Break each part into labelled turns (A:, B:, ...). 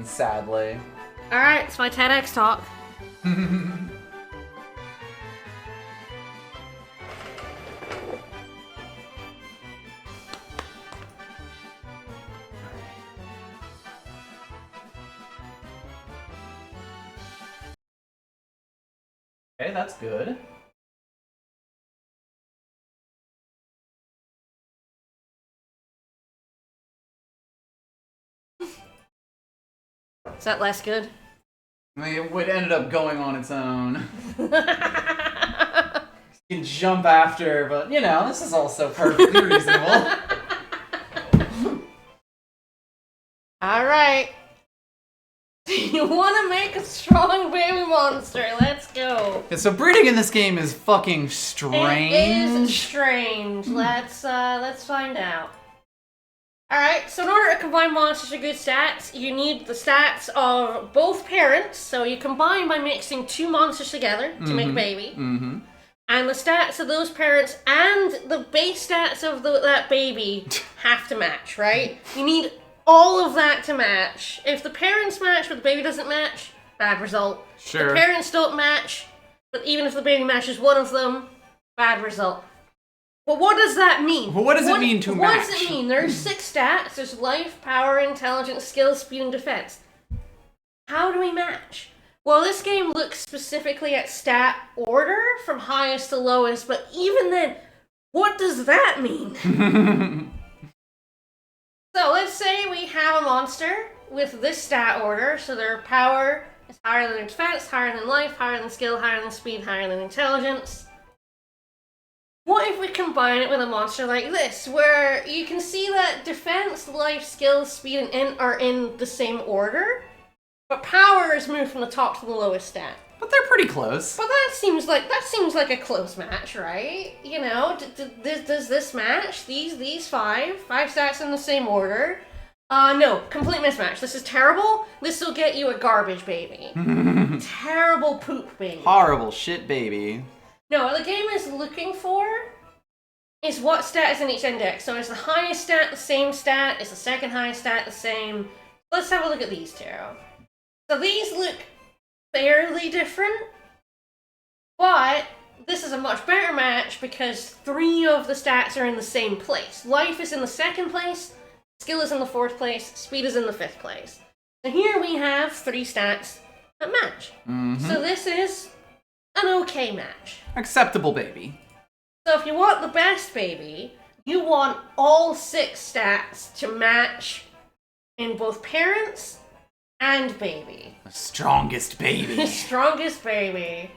A: sadly.
B: Alright, it's my TEDx talk.
A: Okay, that's good.
B: Is that less good?
A: I mean, it would ended up going on its own. You can jump after, but you know, this is also perfectly reasonable.
B: Alright. You want to make a strong baby monster? Let's go.
A: Yeah, so breeding in this game is fucking strange.
B: It is strange. Let's find out. Alright, so in order to combine monsters with good stats, you need the stats of both parents. So you combine by mixing two monsters together to make a baby.
A: Mm-hmm.
B: And the stats of those parents and the base stats of that baby have to match, right? You need all of that to match. If the parents match but the baby doesn't match, bad result.
A: Sure.
B: The parents don't match, but even if the baby matches one of them, bad result. But what does that mean?
A: Well, what does it mean to
B: what
A: match?
B: What does it mean? There's 6 stats. There's life, power, intelligence, skill, speed, and defense. How do we match? Well, this game looks specifically at stat order from highest to lowest, but even then, what does that mean? So let's say we have a monster with this stat order, so their power is higher than their defense, higher than life, higher than skill, higher than speed, higher than intelligence. What if we combine it with a monster like this, where you can see that defense, life, skill, speed, and int are in the same order, but power is moved from the top to the lowest stat.
A: But they're pretty close.
B: But that seems like a close match, right? You know, does this match? These five stats in the same order? No, complete mismatch. This is terrible. This will get you a garbage baby. Terrible poop baby.
A: Horrible shit baby.
B: No, what the game is looking for is what stat is in each index. So is the highest stat the same stat? Is the second highest stat the same? Let's have a look at these two. So these look fairly different, but this is a much better match because 3 of the stats are in the same place. Life is in the 2nd place, skill is in the 4th place, speed is in the 5th place. So here we have 3 stats that match.
A: Mm-hmm.
B: So this is an okay match.
A: Acceptable baby.
B: So if you want the best baby, you want all 6 stats to match in both parents and baby.
A: The strongest baby.
B: The strongest baby.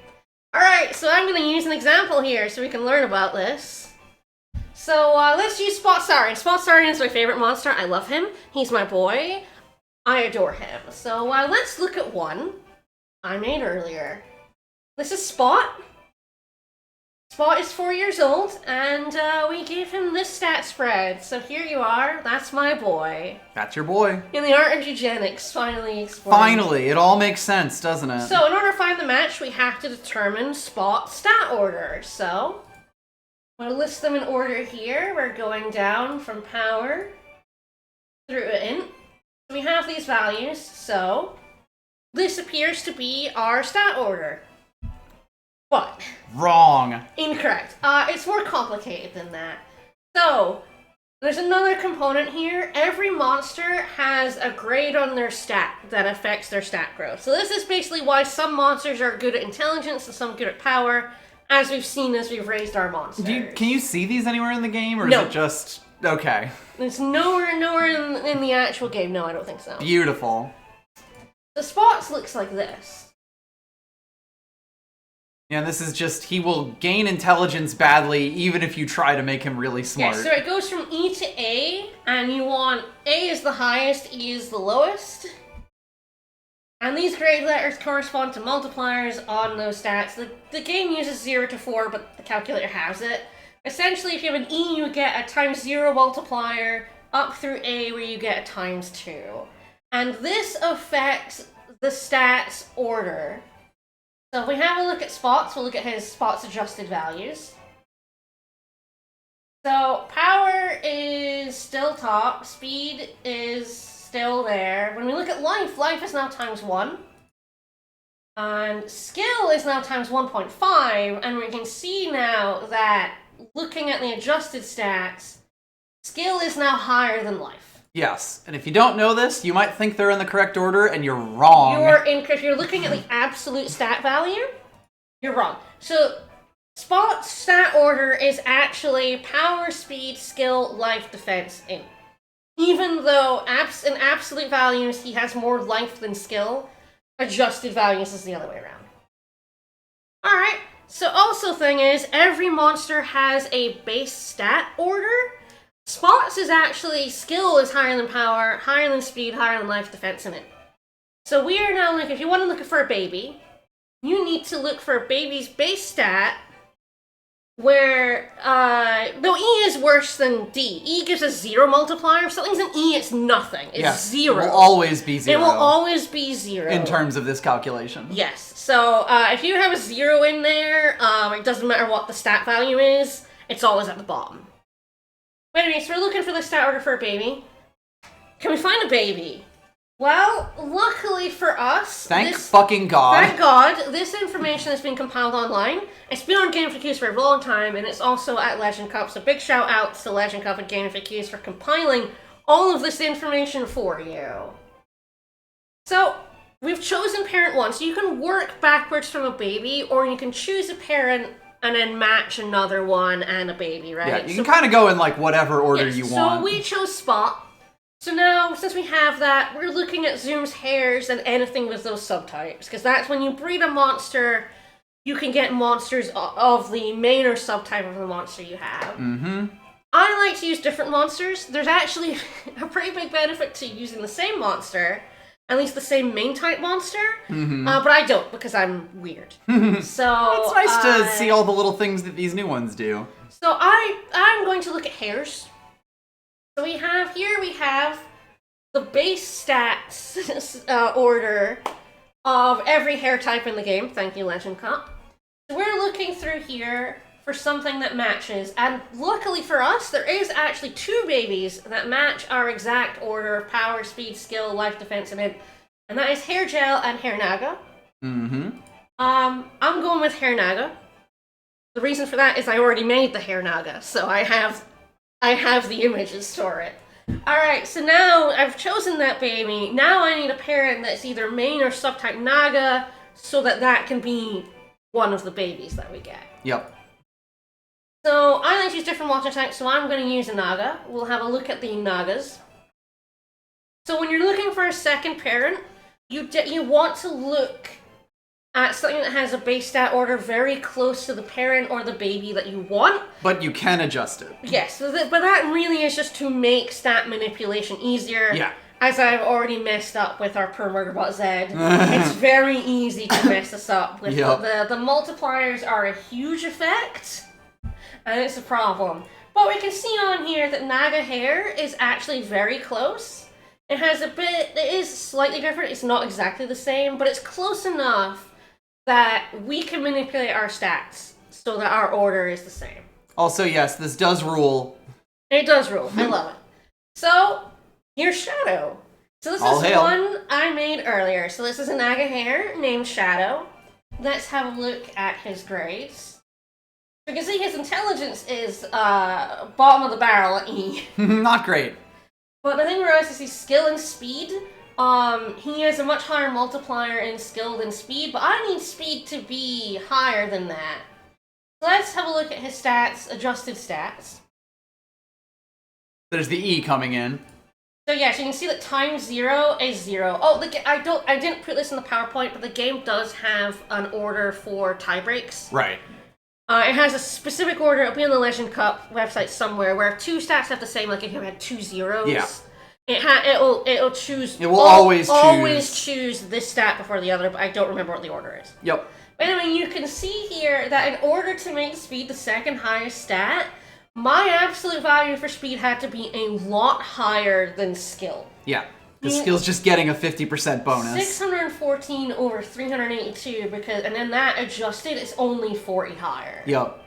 B: Alright, so I'm going to use an example here so we can learn about this. So let's use Spot Saurian. Spot Saurian is my favorite monster. I love him. He's my boy. I adore him. So let's look at one I made earlier. This is Spot. Spot is 4 years old, and we gave him this stat spread. So here you are. That's my boy.
A: That's your boy.
B: In the art of eugenics, finally explained.
A: Finally, it all makes sense, doesn't it?
B: So in order to find the match, we have to determine Spot stat order. So I'm going to list them in order here. We're going down from power through to int. We have these values, so this appears to be our stat order. But
A: wrong.
B: Incorrect. It's more complicated than that. So, there's another component here. Every monster has a grade on their stat that affects their stat growth. So this is basically why some monsters are good at intelligence and some good at power, as we've seen as we've raised our monsters.
A: Can you see these anywhere in the game, or
B: No.
A: is it just... Okay.
B: It's nowhere in the actual game. No, I don't think so.
A: Beautiful.
B: The Spots looks like this.
A: Yeah, this is just, he will gain intelligence badly even if you try to make him really smart.
B: Yeah, so it goes from E to A, and you want A is the highest, E is the lowest. And these grade letters correspond to multipliers on those stats. The game uses 0 to 4, but the calculator has it. Essentially, if you have an E, you get a times 0 multiplier, up through A, where you get a times 2. And this affects the stats order. So if we have a look at Spots, we'll look at his Spots adjusted values. So power is still top, speed is still there. When we look at life, life is now ×1. And skill is now ×1.5, and we can see now that, looking at the adjusted stats, skill is now higher than life.
A: Yes, and if you don't know this, you might think they're in the correct order, and you're wrong.
B: If you're looking at the absolute stat value, you're wrong. So, Spot's stat order is actually power, speed, skill, life, defense, int. Even though in absolute values he has more life than skill, adjusted values is the other way around. Alright, so also thing is, every monster has a base stat order. Spot's is actually, skill is higher than power, higher than speed, higher than life, defense, and int. So we are now, like, if you want to look for a baby, you need to look for a baby's base stat, where, though E is worse than D. E gives a 0 multiplier. If something's an E, it's nothing. It's 0.
A: It will always be 0.
B: It will always be 0.
A: In terms of this calculation.
B: Yes. So, if you have a 0 in there, it doesn't matter what the stat value is, it's always at the bottom. But anyway, so we're looking for the stat order for a baby. Can we find a baby? Well, luckily for us...
A: Thank fucking God.
B: Thank God, this information has been compiled online. It's been on GameFAQs for a long time, and it's also at Legend Cup, so big shout out to Legend Cup and GameFAQs for compiling all of this information for you. So, we've chosen parent 1, so you can work backwards from a baby, or you can choose a parent and then match another one and a baby, right?
A: Yeah, you can kind of go in like whatever order you want.
B: So we chose Spot. So now, since we have that, we're looking at Zoom's hairs and anything with those subtypes, because that's when you breed a monster, you can get monsters of the main or subtype of the monster you have.
A: Mm-hmm.
B: I like to use different monsters. There's actually a pretty big benefit to using the same monster, at least the same main type monster, but I don't, because I'm weird. So
A: it's nice to see all the little things that these new ones do.
B: So I'm going to look at hairs. So we have the base stats order of every hair type in the game. Thank you, Legend Cup. So we're looking through here for something that matches, and luckily for us, there is actually 2 babies that match our exact order of power, speed, skill, life, defense, and int. And that is Hair Gel and Hair Naga.
A: Mm-hmm.
B: I'm going with Hair Naga. The reason for that is I already made the Hair Naga, so I have the images for it. Alright, so now I've chosen that baby. Now I need a parent that's either main or subtype Naga, so that can be one of the babies that we get.
A: Yep.
B: So I like to use different water types, so I'm going to use a Naga. We'll have a look at the Nagas. So when you're looking for a second parent, you want to look at something that has a base stat order very close to the parent or the baby that you want.
A: But you can adjust it.
B: Yes, but that really is just to make stat manipulation easier.
A: Yeah.
B: As I've already messed up with our PerMurderbot Z. It's very easy to mess this up. With the multipliers are a huge effect, and it's a problem. But we can see on here that Naga hair is actually very close. It is slightly different, it's not exactly the same, but it's close enough that we can manipulate our stats so that our order is the same.
A: Also, yes, this does rule.
B: It does rule. I love it. So, here's Shadow. So this is one I made earlier. So this is a Naga hair named Shadow. Let's have a look at his grades. You can see his intelligence is bottom of the barrel at E.
A: Not great.
B: But the thing we realize is his skill and speed. He has a much higher multiplier in skill than speed, but I need speed to be higher than that. So let's have a look at his stats, adjusted stats.
A: There's the E coming in.
B: So yeah, so you can see that ×0 is 0. Oh, I didn't put this in the PowerPoint, but the game does have an order for tie breaks.
A: Right.
B: It has a specific order. It'll be on the Legend Cup website somewhere, where if 2 stats have the same, like if you had 2 zeros,
A: yeah.
B: It'll choose.
A: It will always
B: choose this stat before the other, but I don't remember what the order is.
A: Yep.
B: But anyway, you can see here that in order to make speed the second highest stat, my absolute value for speed had to be a lot higher than skill.
A: Yeah. The skill's just getting a 50% bonus.
B: 614 over 382, and then that adjusted is only 40 higher.
A: Yep.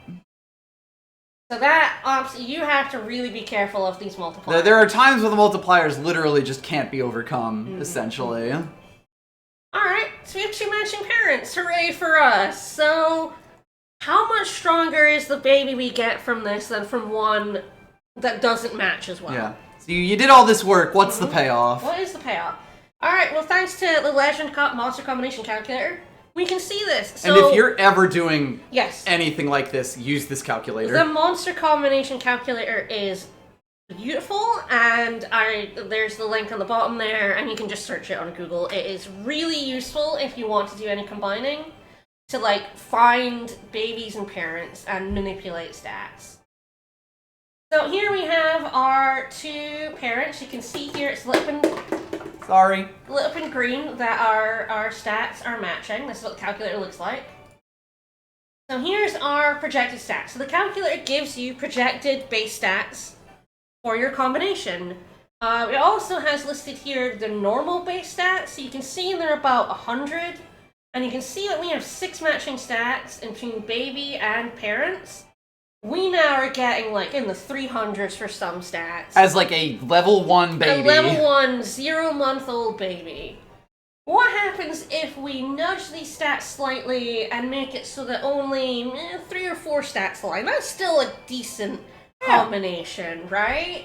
B: So that, you have to really be careful of these multipliers.
A: There are times where the multipliers literally just can't be overcome, essentially.
B: Alright, so we have 2 matching parents. Hooray for us. So, how much stronger is the baby we get from this than from one that doesn't match as well?
A: Yeah. So you did all this work. What's the payoff?
B: What is the payoff? Alright, well, thanks to the Legend Monster Combination Calculator, we can see this. So,
A: and if you're ever doing
B: yes,
A: anything like this, use this calculator.
B: the Monster Combination Calculator is beautiful, and there's the link on the bottom there, and you can just search it on Google. It is really useful if you want to do any combining, to like find babies and parents and manipulate stats. So here we have our 2 parents. You can see here it's lit up in green that our stats are matching. This is what the calculator looks like. So here's our projected stats. So the calculator gives you projected base stats for your combination. It also has listed here the normal base stats. So you can see they're about 100. And you can see that we have 6 matching stats between baby and parents. We now are getting like in the 300s for some stats.
A: As like a level 1 baby.
B: A level 1, 0-month-old baby. What happens if we nudge these stats slightly and make it so that only 3 or 4 stats align? That's still a decent combination, right?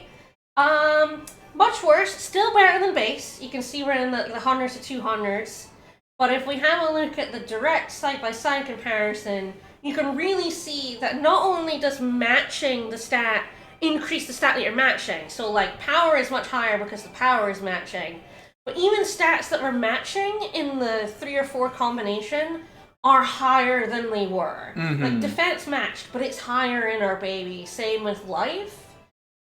B: Much worse, still better than base. You can see we're in the hundreds to 200s. But if we have a look at the direct side-by-side comparison, you can really see that not only does matching the stat increase the stat that you're matching, so like power is much higher because the power is matching, but even stats that were matching in the 3 or 4 combination are higher than they were. Like defense matched, but it's higher in our baby. Same with life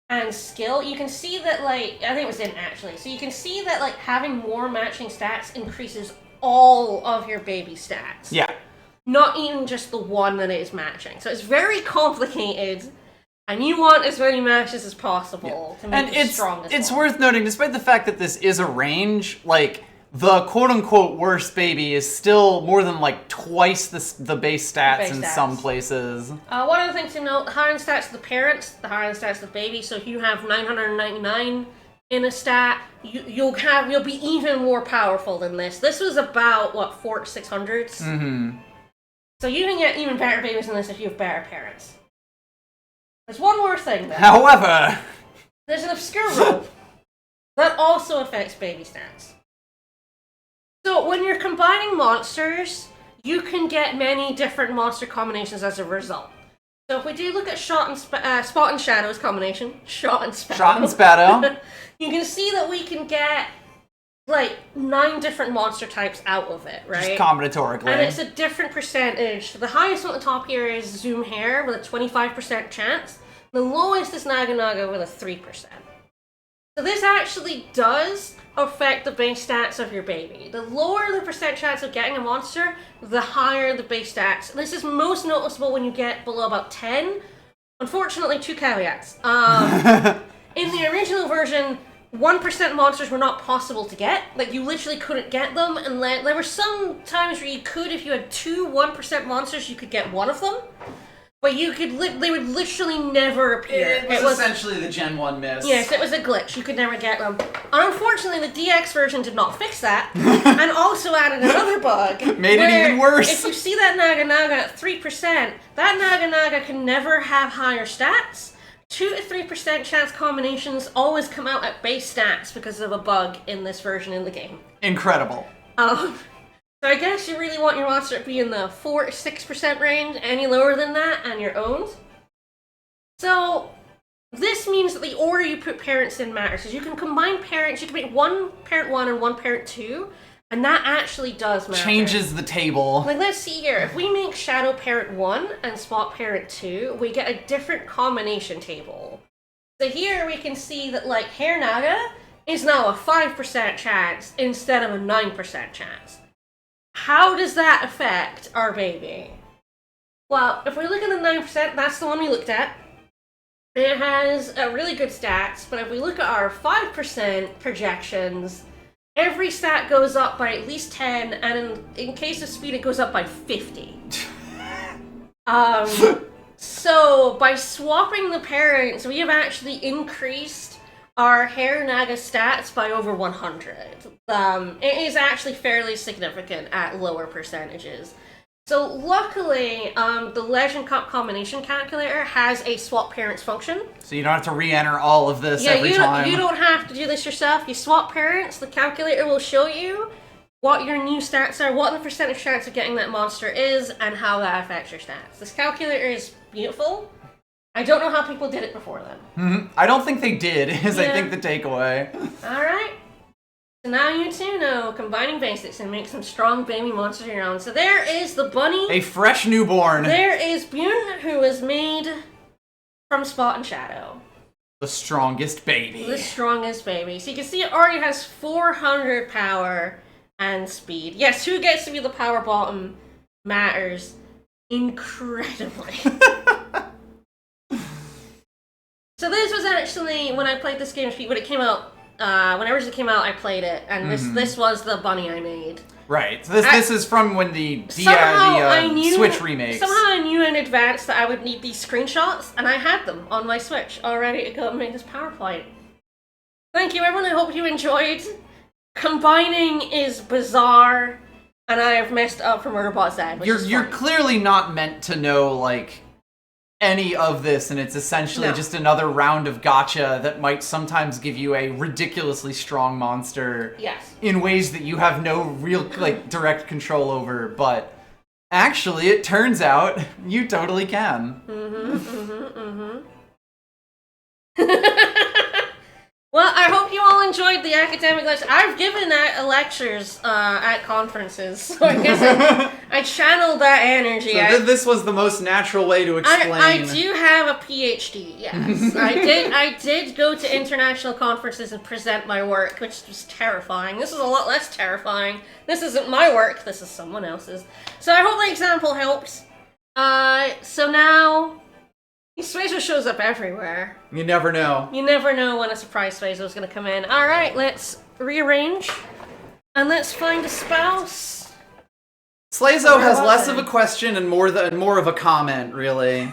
B: and skill. You can see that, like, I think it was in actually, so you can see that like having more matching stats increases all of your baby stats.
A: Yeah.
B: Not even just the one that it is matching. So it's very complicated, and you want as many matches as possible to make it strong as
A: it's
B: well.
A: worth noting, despite the fact that this is a range, like, the quote-unquote worst baby is still more than, like, twice the base stats in some places.
B: One other thing to note, the higher the stats of the parents, the higher the stats of the baby. So if you have 999 in a stat, you'll be even more powerful than this. This was about, what, 4 to 600s? So you can get even better babies than this if you have better parents. There's one more thing, though.
A: However,
B: there's an obscure rule that also affects baby stats. So when you're combining monsters, you can get many different monster combinations as a result. So if we do look at Spot and Shadow's combination, Shot and Sparrow, you can see that we can get like 9 different monster types out of it, right?
A: Just combinatorically.
B: And it's a different percentage. The highest one at the top here is Zoom Hair with a 25% chance. The lowest is Naga Naga with a 3%. So this actually does affect the base stats of your baby. The lower the percent chance of getting a monster, the higher the base stats. This is most noticeable when you get below about 10. Unfortunately, 2 caveats. In the original version, 1% monsters were not possible to get. Like, you literally couldn't get them, and there were some times where you could, if you had 2 1% monsters, you could get one of them. But you could, they would literally never appear.
A: It was essentially the Gen 1 miss.
B: Yes, it was a glitch. You could never get them. And unfortunately, the DX version did not fix that, and also added another bug.
A: Made it even worse.
B: If you see that Naga Naga at 3%, that Naga Naga can never have higher stats. 2 to 3% chance combinations always come out at base stats because of a bug in this version in the game.
A: Incredible.
B: So I guess you really want your monster to be in the 4 to 6% range. Any lower than that, and you're owned. So this means that the order you put parents in matters. Because you can combine parents, you can make one parent 1 and one parent 2, and that actually does matter.
A: Changes the table.
B: Like, let's see here. If we make Shadow Parent 1 and Spot Parent 2, we get a different combination table. So here we can see that, like, Hair Naga is now a 5% chance instead of a 9% chance. How does that affect our baby? Well, if we look at the 9%, that's the one we looked at. It has really good stats, but if we look at our 5% projections, every stat goes up by at least 10, and in case of speed, it goes up by 50. So, by swapping the parents, we have actually increased our Hair Naga stats by over 100. It is actually fairly significant at lower percentages. So luckily, the Legend Cup combination calculator has a swap parents function.
A: So you don't have to re-enter all of this every time.
B: You don't have to do this yourself. You swap parents, the calculator will show you what your new stats are, what the percentage chance of getting that monster is, and how that affects your stats. This calculator is beautiful. I don't know how people did it before then.
A: Mm-hmm. I don't think they did, is I think the takeaway.
B: Alright. So now you two know combining basics and make some strong baby monsters of your own. So there is the bunny.
A: A fresh newborn.
B: There is Bune, who is made from Spot and Shadow.
A: The strongest baby.
B: The strongest baby. So you can see it already has 400 power and speed. Yes, who gets to be the power bottom matters incredibly. So this was actually, when I played this game, when it came out, whenever it came out, I played it, and this was the bunny I made.
A: Right. So this is from when the Switch remakes.
B: Somehow I knew in advance that I would need these screenshots, and I had them on my Switch, all ready to go and make this PowerPoint. Thank you, everyone. I hope you enjoyed. Combining is bizarre, and I have messed up for Murderbot Z.
A: You're clearly not meant to know, like, any of this, and it's essentially just another round of gacha that might sometimes give you a ridiculously strong monster in ways that you have no real, like, direct control over, but actually, it turns out you totally can.
B: Well, I hope you all enjoyed the academic lecture. I've given lectures at conferences, so I guess I channeled that energy.
A: So this was the most natural way to explain.
B: I do have a PhD, yes. I did go to international conferences and present my work, which was terrifying. This is a lot less terrifying. This isn't my work, this is someone else's. So I hope the example helped. So now... Spazo shows up everywhere.
A: You never know.
B: You never know when a surprise Spazo is going to come in. Alright, let's rearrange. And let's find a spouse.
A: Slazo has less of a question and more of a comment, really.